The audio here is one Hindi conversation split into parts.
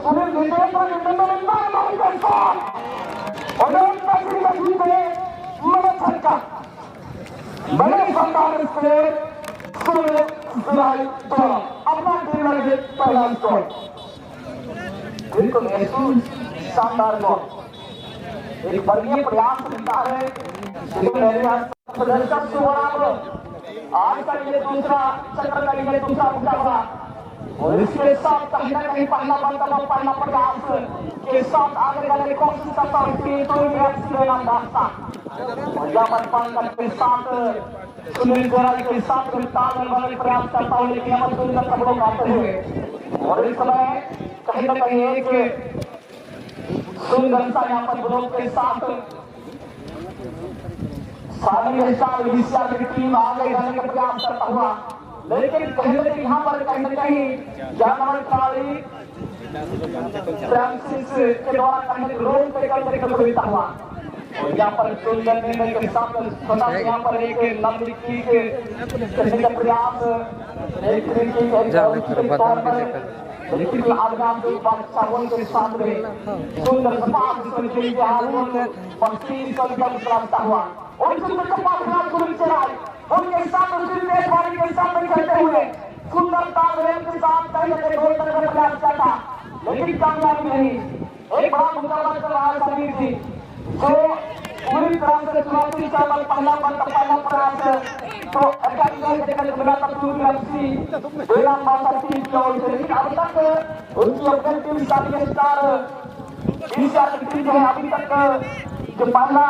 सुनील जितेंद्र बड़े शानदार से अपना टीम लगे पहला स्कोर बिल्कुल शानदार गोल एक बढ़िया प्रयास मिलता है आज का ये दूसरा चक्र का ये दूसरा मुकाबला और इसके साथ कहीं ना कहीं पहला प्रयास के साथ आगे बढ़ने की कोशिश करता हूँ कि तो के साथ सुनील गोयल के साथ तालमेल प्रयास करता हूँ लेकिन अब सुंदर कपड़ों आते हुए और इस समय कहीं ना कहीं एक सुंदर सा यहाँ पर ब्लॉक के साथ सारी की टीम आगे जाने का प्रयास करता हुआ लेकिन कहीं ना कहीं यहाँ पर कहीं ना कहीं जानवर खिलाड़ी फ्रांसिस के द्वारा कहीं रोड पे करने का सुविधा हुआ और यहाँ पर सुंदर निर्णय के साथ छोटा यहाँ पर एक लंबी किक करने का प्रयास लेकिन आदमी बादशाहों के साथ में सुंदर सपाट के हुआ और सुंदर सपाट उनके साथ के साथ खेलते हुए सुंदर तालमेल के साथ कहीं ना कहीं गोल करने का प्रयास किया था लेकिन कामयाबी नहीं एक बड़ा मुकाबला चल रहा है समीर जी जो पूरी तरह से चुनौती चावल पहला प्रयास तो टीम की ओर से लेकिन अब तक उनकी अपनी टीम शादी स्टार टीम जो है अभी तक जो पहला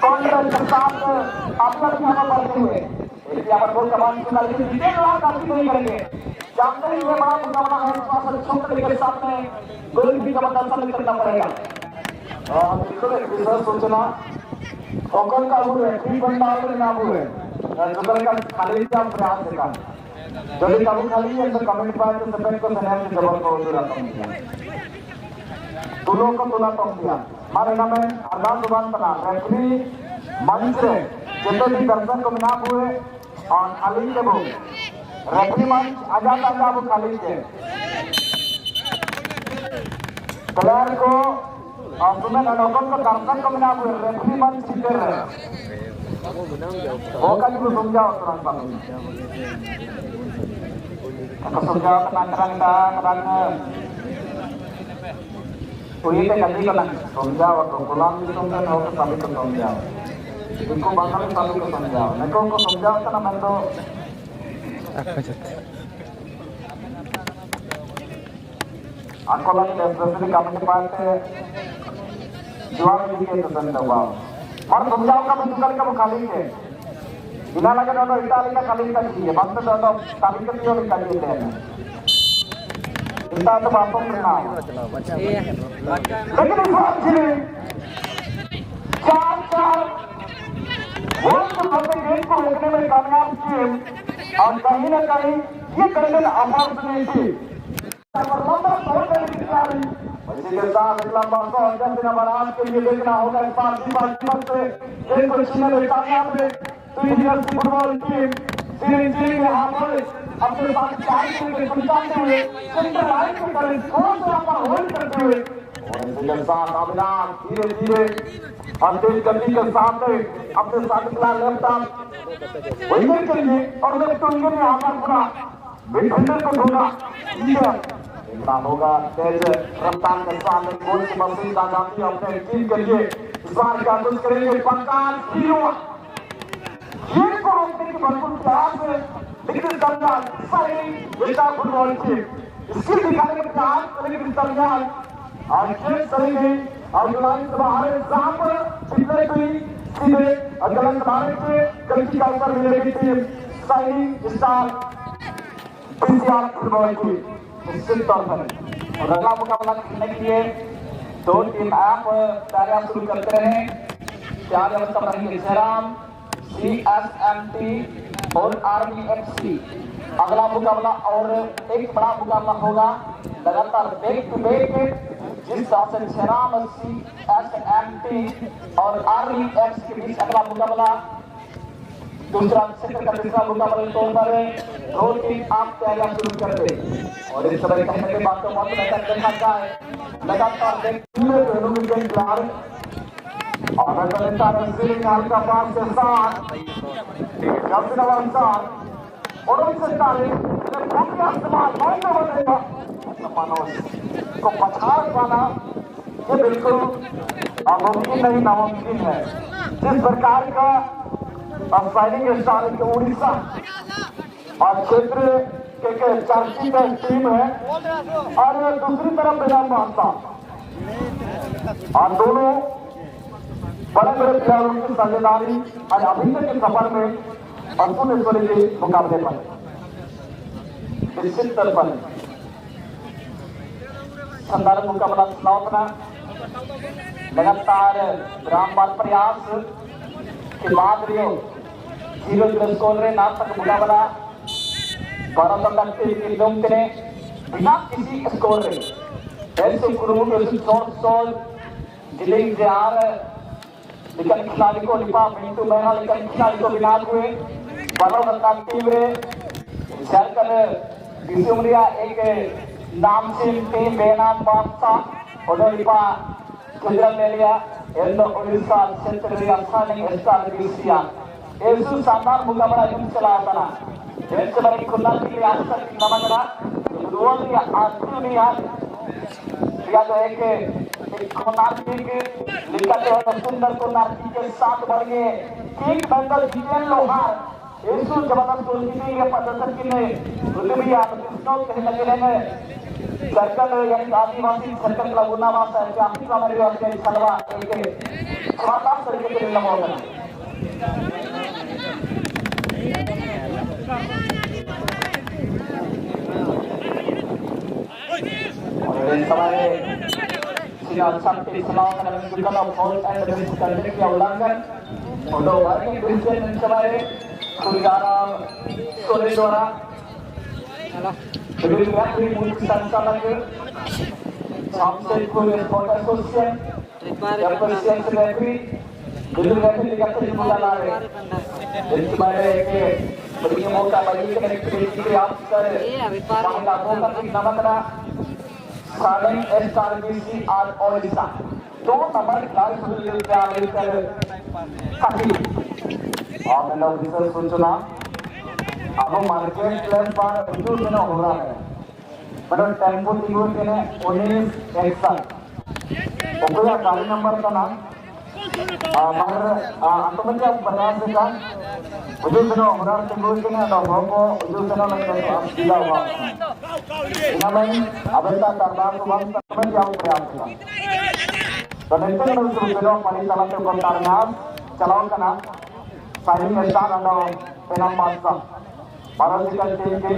कॉन्फ्रेंस के साथ अपना बढ़ते हुए यहाँ पर बहुत कमाल की काफी नहीं करेंगे जानते ही ये बड़ा मुकाबला है के साथ में गोलकीपर का दर्शन करना पड़ेगा सूचना ओकन का हुए टीम बंदा नाम हुए का खाली का प्रयास देखा जब काबू खाली है तो कमेंट पाए तो सब को सलाम से जवाब को दिया तुलो को तुला तो दिया हमारे नाम है अरदान जुबान बना रेफरी मंच से जितने भी दर्शक को मिला हुए और खाली के वो रेफरी मंच आजाद वो खाली के प्लेयर को और तुम्हें लोगों को दर्शक को मिला हुए रेफरी मंच सीधे रहे वो कल को समझाओ तुरंत समझाओ करंग उन्हीं पे कभी को समझाओ तो गुलाम जी तुमने हो तो सभी को समझाओ इनको बाहर सभी को समझाओ मैं को समझाओ तो ना मैं तो आपको लगे स्पेशली कमेंट पाते जवाब दीजिए तो धन्यवाद और समझाओ का मुझे का वो खाली है बिना लगे तो इटाली का खाली का चाहिए बंद तो खाली का क्यों निकाल देते हैं इतना तो बातों में ना लेकिन इस बात के लिए चार वोट गेम को रोकने में कामयाब टीम और कहीं ना कहीं ये करने अपॉर्चुनिटी के साथ अगला बार के लिए देखना होगा इस बार से खेल को छीनने में कामयाब है फुटबॉल टीम अपने पास के पहुंचाते हुए सेंटर लाइन पे करें थोड़ा सा पर होल्ड करते हुए और साथ अभिनाश धीरे और तेज गति के साथ अपने साथ खिला लेफ्ट आर्म वही करेंगे और लेफ्ट विंग में आकर पूरा डिफेंडर को ढूंढा इतना होगा तेज रफ्तार के साथ गोल की मशीन आ जाती है अपने टीम के लिए इस बार क्या कुछ करेंगे पंकान खेल को रोकने की भरपूर प्रयास है लेकिन दरमियान सही बेटा फुटबॉल टीम स्किल दिखाने के प्रयास लेकिन दरमियान और खेल सही गई और लाइन से बाहर जहां पर पिछले कोई सीधे और गलत मारने से गलती का ऊपर मिलेगी टीम सही स्टार पीसीआर फुटबॉल टीम निश्चित तौर पर और अगला मुकाबला खेलने के लिए दो टीम आप तैयारी शुरू करते रहे तैयारी अवस्था पर रहेंगे जयराम CSMT और RBFC अगला मुकाबला और एक बड़ा मुकाबला होगा लगातार बैक टू बैक जिस तरह से जयराम CSMT और RBFC के बीच अगला मुकाबला दूसरा क्षेत्र का तीसरा मुकाबला तौर पर 2-3 आप तैयारियां शुरू कर दे और इस समय कहने के बाद तो मौत देखा जाए लगातार देखने दोनों विकेट क्लियर और का पास के साथ जब नवाब और उनसे इस्तेमाल बनेगा को पछाड़ पाना ये बिल्कुल मुमकिन नहीं नामुमकिन है। जिस प्रकार का साइनिंग स्टार उड़ीसा और क्षेत्र के चर्चित टीम है और दूसरी तरफ बेजान मानता और दोनों बड़े बड़े खिलाड़ियों की साझेदारी और अभी तक के सफर में अर्जुनेश्वरी के मुकाबले पर निश्चित तौर पर शानदार मुकाबला सुनावना लगातार विरामवार प्रयास के बाद 0-0 स्कोर रे नाम तक मुकाबला भारत ने बिना किसी स्कोर रे ऐसे कुरुमुटु शॉट जिले से आ रहे लेकिन खिलाड़ी को लिपा मिंटू बहना लेकिन खिलाड़ी को बिना हुए भारत टीम रे झारखंड विश्वमरिया एक नाम से टीम बेना बादशा और लिपा केंद्र ले लिया एंड उड़ीसा क्षेत्र रे असानी स्टार बीसिया ऐसे शानदार मुकाबला इन चला बना ऐसे बड़ी खुला के लिए आज तक नमगना रोल या आत्मीय या तो एक कोनार्की के लिखते हैं सुंदर कोनार्की के साथ बढ़ गए किंग बंगल जीएन लोहार ऐसे जबरदस्त गोल की ये प्रदर्शन के लिए रुतबी आप स्टॉप कहने लगे हैं सर्कल यानी आदिवासी सर्कल का गुनावास है कि आपकी हमारे वास्ते सलवा एक शानदार तरीके से लगा होगा और इन हमारे सीधा शक्ति सलाम करने के लिए फॉल्ट एंड रिस्क करने की उल्लंघन और दो वर्किंग डिसीजन इन हमारे सुजाराम सोले द्वारा विभिन्न मुख्य संचालक सामसेट को स्पोर्ट एसोसिएशन एप्रिसिएशन रेफरी विभिन्न रेफरी का कुछ मुद्दा ला रहे इस बारे के बड़ी मौका बड़ी कनेक्टिविटी के आप सर मामला फोकस की नमकना सालन स्टार बीसी आर ओडिशा 2 नंबर खिलाड़ी सुनील के आवेदन काफी और मैं लोग रिसर्च सूचना अब मार्केट प्लेस पर जो दिन हो रहा है मतलब टेम्पो टिकट के ने 19 एक्शन ओकरा गाड़ी नंबर का नाम मगर अंतमध्ये आप बता सकता जो दिन हो रहा है टिकट के ने तो हमको जो दिन में आप दिला हुआ इन में अब तक दरबार को बंद करने जाओ प्रयास करा तो नेक्स्ट में जो दिन पानी चलाते को तारनाम चलाओ का नाम साइनिंग स्टार अंडर पेनाम बादशाह भारत टीम के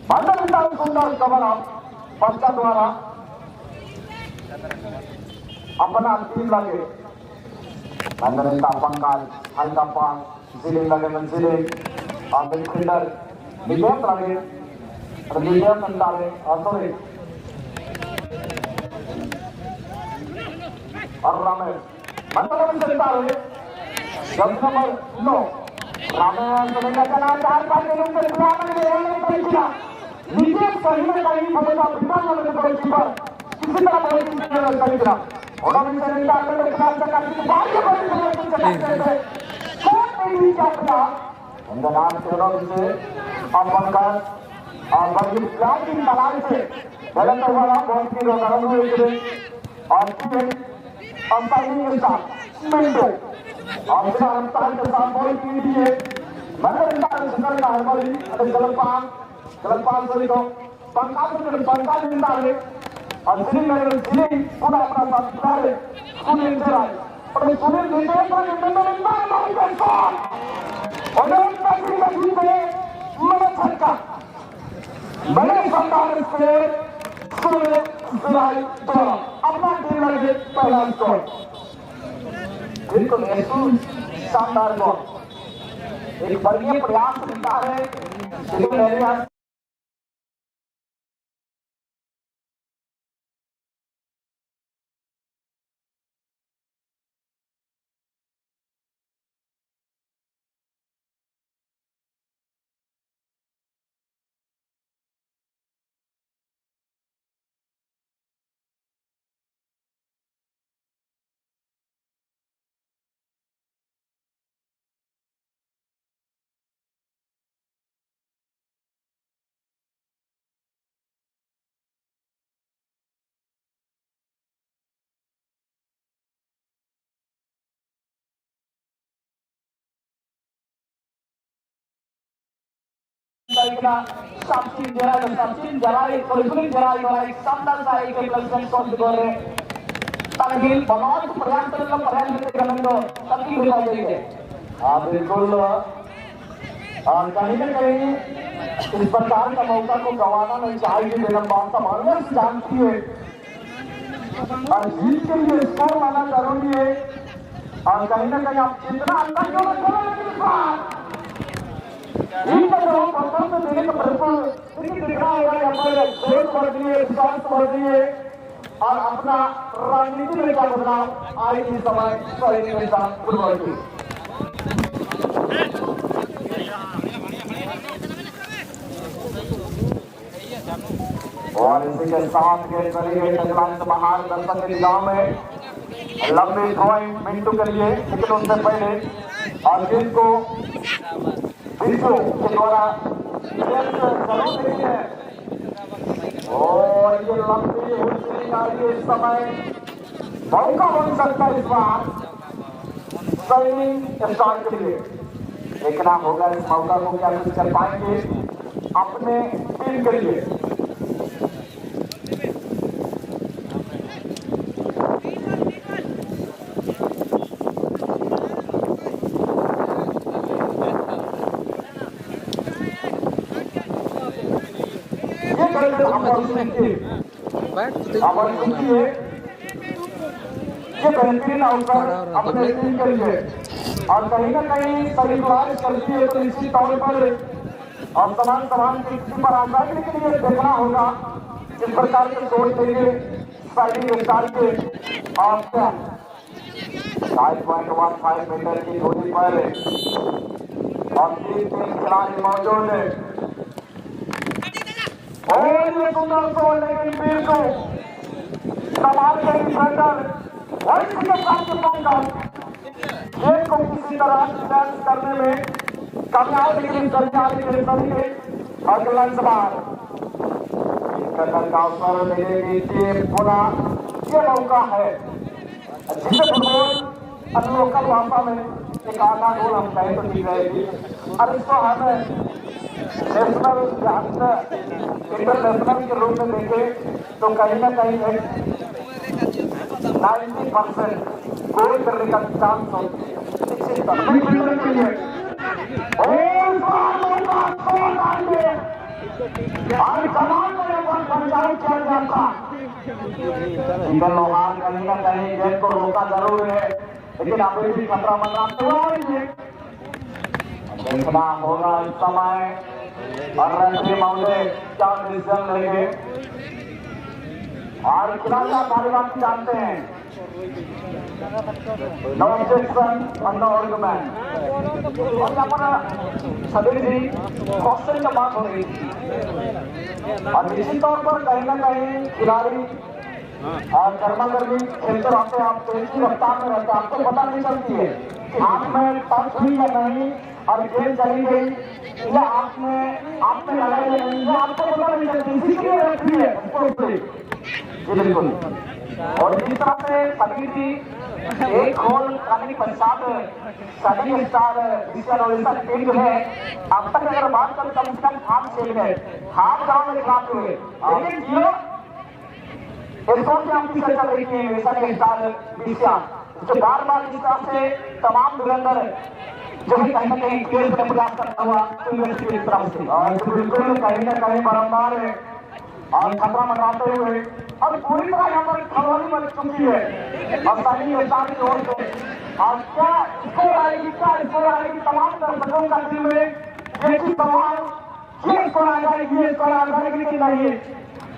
मंडल सुंदर कवर पंचा द्वारा अपना टीम लगे मंडल पंकाल हल्का पान जिले लगे मंजिले और मिडफील्डर विकेट लगे विकेट डाले और सॉरी और रमेश मंडल से डाले जब नंबर 9 रामेश सुनेगा जना 4-5 दिनों के प्लान में रहने परीक्षा नीचे कहीं ना कहीं हमेशा विमान में परीक्षा किसी तरह बॉलिंग करेगा और हम इसे नहीं डालते हैं खास करके किसी बात के बारे में चलाते हैं कौन नहीं चाहता उनका नाम चलो इसे अपन का और बड़ी प्लान की तलाश से गलत हुआ बहुत की रोकथाम हुई थे और फिर अंपायरिंग के साथ मिनटों और फिर अंपायर के साथ बॉल की दी है मैंने इंसान सुनने का है बॉल अरे गलत सॉरी तो पंकाल इंसान है और जिले में जिले पूरा अपना साथ खड़ा है सुनील इंदिरा और सुनील इंदिरा पर इंसान मार कर शॉट और उनका जिले जीते मना छक्का बड़े शानदार से सुनील इंदिरा द्वारा अपना टीम लगे पहला स्कोर बिल्कुल ऐसा शानदार बॉल एक बढ़िया प्रयास दिखा है kena Samsin Jarai Sulit Jarai Samdan saya ke pelajaran kos gore tanggil बहुत प्रयास करना तो तभी हो जाएंगे बिल्कुल और कहीं न कहीं इस प्रकार का मौका को गंवाना नहीं चाहिए मेरा बात संभालना जानती है और जीत के लिए स्कोर लाना जरूरी है और कहीं न कहीं आप जितना अंदर क्यों ना चलो लेकिन इस बार पसंद देने का बिल्कुल दिख रहा होगा यहाँ पर जोर बढ़ रही है स्वास्थ्य बढ़ रही है और अपना रणनीति में क्या बदलाव आई इस समय फुटबॉल की और इसी के साथ के चलिए बाहर दर्शक के गांव में लंबी थ्रोइंग मिंटू के लिए लेकिन उससे पहले और जिनको बिंदु के द्वारा जरूर देखिए और ये लंबी उल्टी आ रही है इस समय मौका बन सकता है इस बार स्विमिंग स्टार के लिए देखना होगा इस मौका को क्या कुछ कर पाएंगे अपने टीम के लिए ये बेहतरीन अवसर अपने टीम के लिए और कहीं न कहीं सभी बारिश करती है तो निश्चित तौर पर और समान की स्थिति पर आता है लेकिन ये देखना होगा किस प्रकार से सोच देंगे फाइटिंग स्टार के और 5.15 मीटर की दूरी पर और 3 खिलाड़ी मौजूद है और ये सुंदर सो लेकिन वीर को कमाल के डिफेंडर और इसके साथ ये को किसी तरह डिफेंस करने में कामयाब लेकिन सरकारी के तरीके अगला सवाल इसका अवसर मिलेगी टीम पुनः ये मौका है जिसे फुटबॉल अनलोकल भाषा में एक आधा गोल हम कहें तो ठीक रहेगी और इसको हमें नेशनल इंटरनेशनल के रूप में देखें तो कहीं न कहीं 90% गोल करने का चांस होता है लोहार कहीं न कहीं गेंद को रोका जरूर है लेकिन अभी भी खतरा मंडराते हुए देखना होगा इस समय और रेफरी महोदय क्या डिसीजन लेंगे और खिलाड़ी कार्यवाही जानते हैं नो ऑब्जेक्शन और नो आर्गुमेंट और यहाँ पर सभी जी क्वेश्चन की बात हो रही थी और निश्चित तौर पर कहीं ना कहीं खिलाड़ी और कर्मकर्मी खेलते रहते हैं आप तेज की रफ्तार में रहते हैं आपको पता नहीं चलती है कि हाथ में टच हुई या नहीं और गेंद चली गई या आपने लगाई या नहीं या आपको पता नहीं चलती इसीलिए रहती है जी बिल्कुल और जिस तरह से सभी जी एक गोल करने के पश्चात सभी स्टार ओडिशा टीम जो है अब तक अगर बात करें कम से कम 5 खेल गए हाफ ग्राउंड में दिखाते हुए लेकिन जियो इसको से हम चर्चा चल रही थी ओडिशा के स्टार विषया जो बार इस तरह से तमाम धुरंधर जो भी कहीं ना कहीं खेल का प्रयास करता हुआ यूनिवर्सिटी की तरफ से और बिल्कुल कहीं ना कहीं बारम्बार और खतरा मंगाते हुए और पूरी तरह यहाँ पर खबरी बन चुकी है और सभी स्टार की ओर से और क्या स्कोर आएगी तमाम दर्शकों का दिल में ये सवाल ये स्कोर आ जाएगी कि नहीं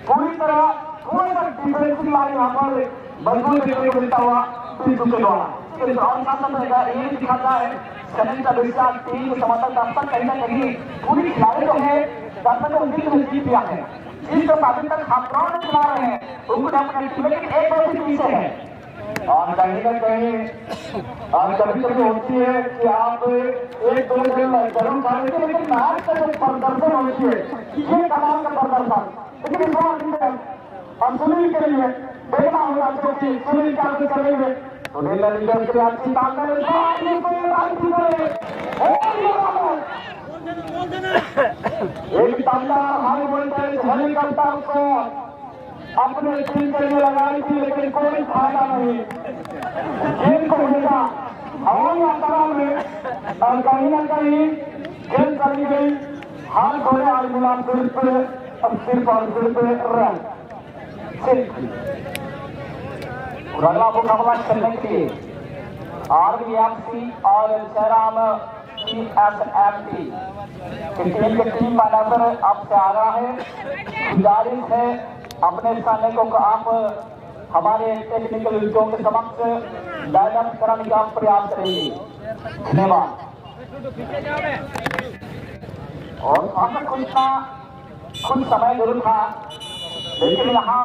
पूरी तरह कोई सा डिफेंसिव लाइन यहाँ पर मजबूत देखने को मिलता हुआ बिंदु के द्वारा ये दिखाता है सभी का विचार टीम समर्थन दर्शक कहीं ना कहीं पूरी खिलाड़ी जो है दर्शकों को दिल में जीत दिया है जिस अभी तक हम ग्राउंड में चला रहे हैं उनको लेकिन एक बड़े पीछे है और कहीं ना कहीं कभी होती है कि आप एक दो दिन जरूर खा लेते लेकिन मैच का जो प्रदर्शन होती है ये कमाल का प्रदर्शन लेकिन इस बार और सुनील के लिए देखना होगा क्योंकि सुनील क्या करेंगे सुनील अच्छी ताकत एक तबला हाई वोल्टेज हेलीकॉप्टर को अपने टीम के लिए लगाई थी, लेकिन कोई फायदा नहीं। खेल को मिला हवाई यात्रा में और कहीं न कहीं खेल चली गई। हाथ धोने वाले गुलाम सिर्फ और सिर्फ रन अगला मुकाबला खेलने के लिए RBMC और जयराम CSMT की टीम मैनेजर आपसे आ रहा है। गुजारिश है अपने सैनिकों को आप हमारे टेक्निकल विषयों के समक्ष लाइनअप कराने का प्रयास करेंगे। धन्यवाद। और कुछ समय जरूर था, लेकिन यहाँ